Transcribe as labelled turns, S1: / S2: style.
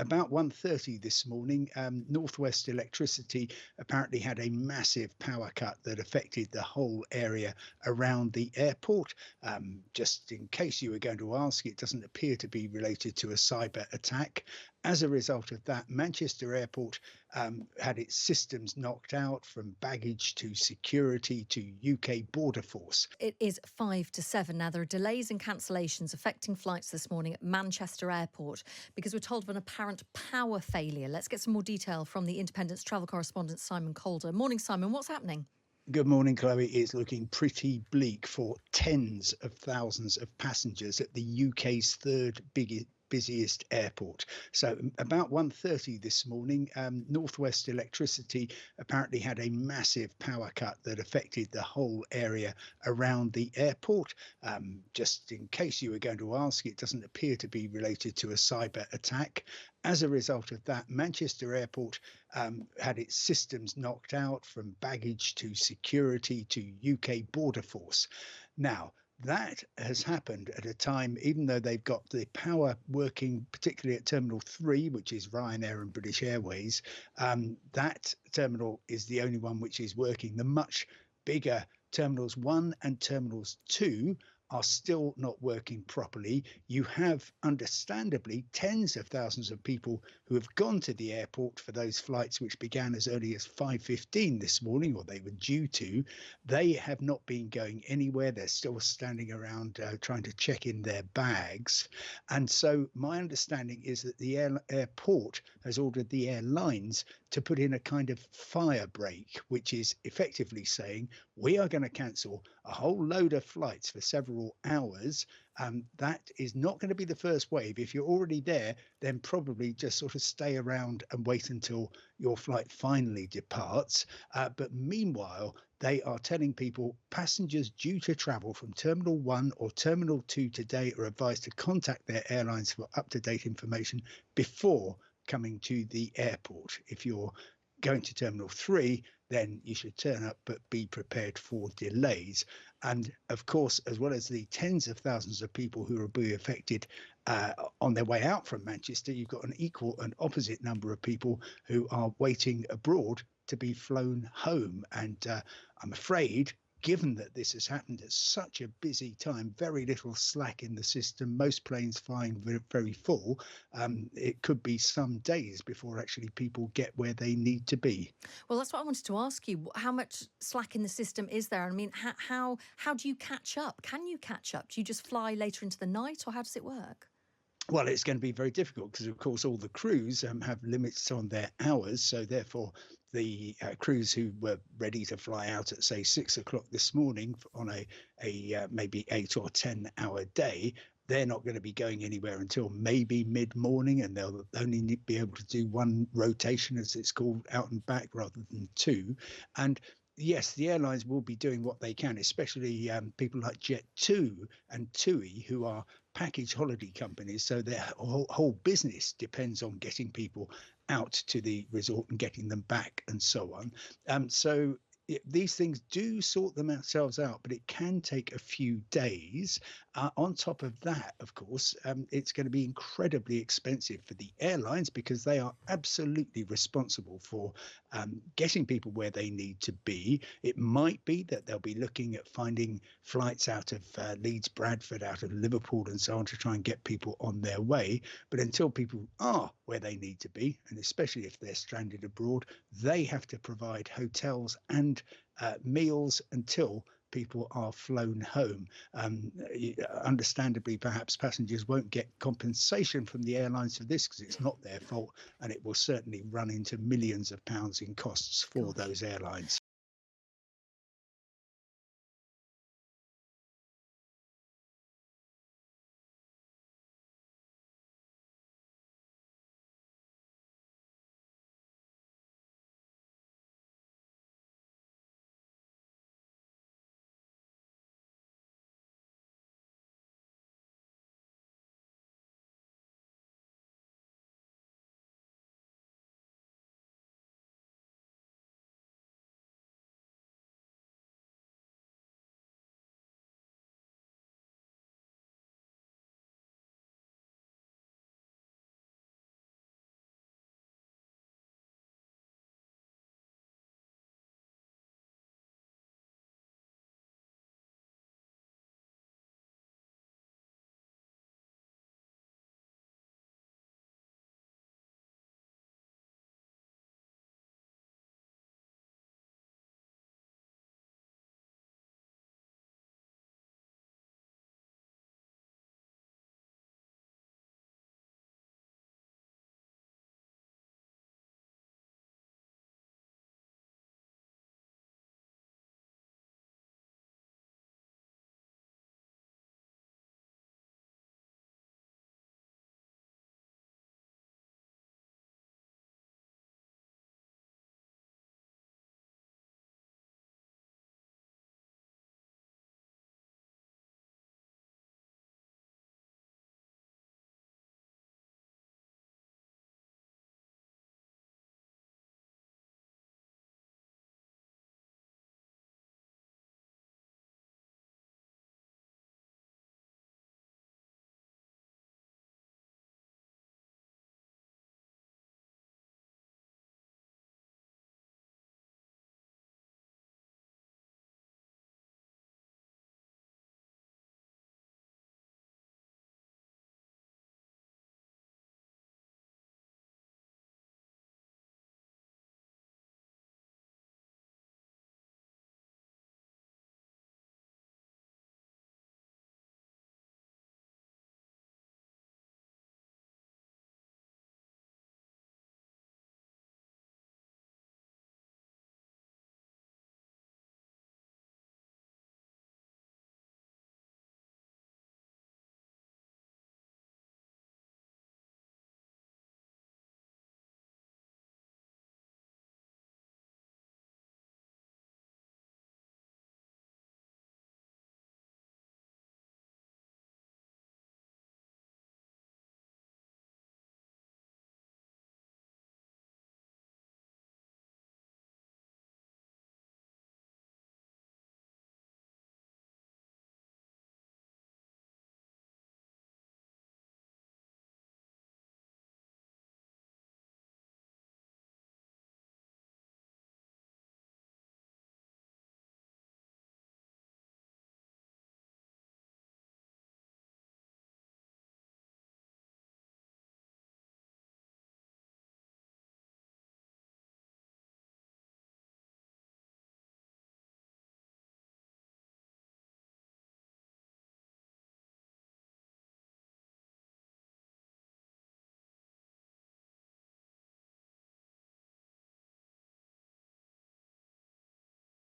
S1: About 1:30 this morning, Northwest Electricity apparently had a massive power cut that affected the whole area around the airport. Just in case you were going to ask, it doesn't appear to be related to a cyber attack. As a result of that, Manchester Airport had its systems knocked out, from baggage to security to UK border force.
S2: It is 5 to 7 now. There are delays and cancellations affecting flights this morning at Manchester Airport because we're told of an apparent power failure. Let's get some more detail from the Independent's travel correspondent, Simon Calder. Morning, Simon. What's happening?
S1: Good morning, Chloe. It's looking pretty bleak for tens of thousands of passengers at the UK's third busiest airport. So about 1:30 this morning, Northwest Electricity apparently had a massive power cut that affected the whole area around the airport. Just in case you were going to ask, it doesn't appear to be related to a cyber attack. As a result of that, Manchester Airport had its systems knocked out, from baggage to security to UK border force. Now, that has happened at a time, even though they've got the power working, particularly at Terminal 3, which is Ryanair and British Airways. That terminal is the only one which is working. The much bigger Terminals 1 and Terminals 2 are still not working properly. You have, understandably, tens of thousands of people who have gone to the airport for those flights which began as early as 5:15 this morning, or they were due to. They have not been going anywhere. They're still standing around trying to check in their bags. And so my understanding is that the airport has ordered the airlines to put in a kind of firebreak, which is effectively saying, we are going to cancel a whole load of flights for several hours. That is not going to be the first wave. If you're already there, then probably just sort of stay around and wait until your flight finally departs. But meanwhile, they are telling people passengers due to travel from Terminal 1 or Terminal 2 today are advised to contact their airlines for up-to-date information before coming to the airport. If you're going to Terminal 3, then you should turn up, but be prepared for delays. And of course, as well as the tens of thousands of people who will be affected on their way out from Manchester, you've got an equal and opposite number of people who are waiting abroad to be flown home. And I'm afraid, given that this has happened at such a busy time, very little slack in the system, most planes flying very, very full, it could be some days before actually people get where they need to be.
S2: Well, that's what I wanted to ask you. How much slack in the system is there? I mean, how do you catch up? Can you catch up? Do you just fly later into the night, or how does it work?
S1: Well, it's going to be very difficult because, of course, all the crews have limits on their hours. So therefore, the crews who were ready to fly out at, say, 6 o'clock this morning on a maybe 8 or 10 hour day, they're not going to be going anywhere until maybe mid-morning, and they'll only be able to do one rotation, as it's called, out and back rather than two. And yes, the airlines will be doing what they can, especially people like Jet2 and TUI, who are package holiday companies. So their whole business depends on getting people out to the resort and getting them back and so on. These things do sort themselves out, but it can take a few days. On top of that, of course, it's going to be incredibly expensive for the airlines because they are absolutely responsible for getting people where they need to be. It might be that they'll be looking at finding flights out of Leeds, Bradford, out of Liverpool and so on to try and get people on their way. But until people are where they need to be, and especially if they're stranded abroad, they have to provide hotels and meals until people are flown home. Understandably, perhaps passengers won't get compensation from the airlines for this because it's not their fault, and it will certainly run into millions of pounds in costs for those airlines.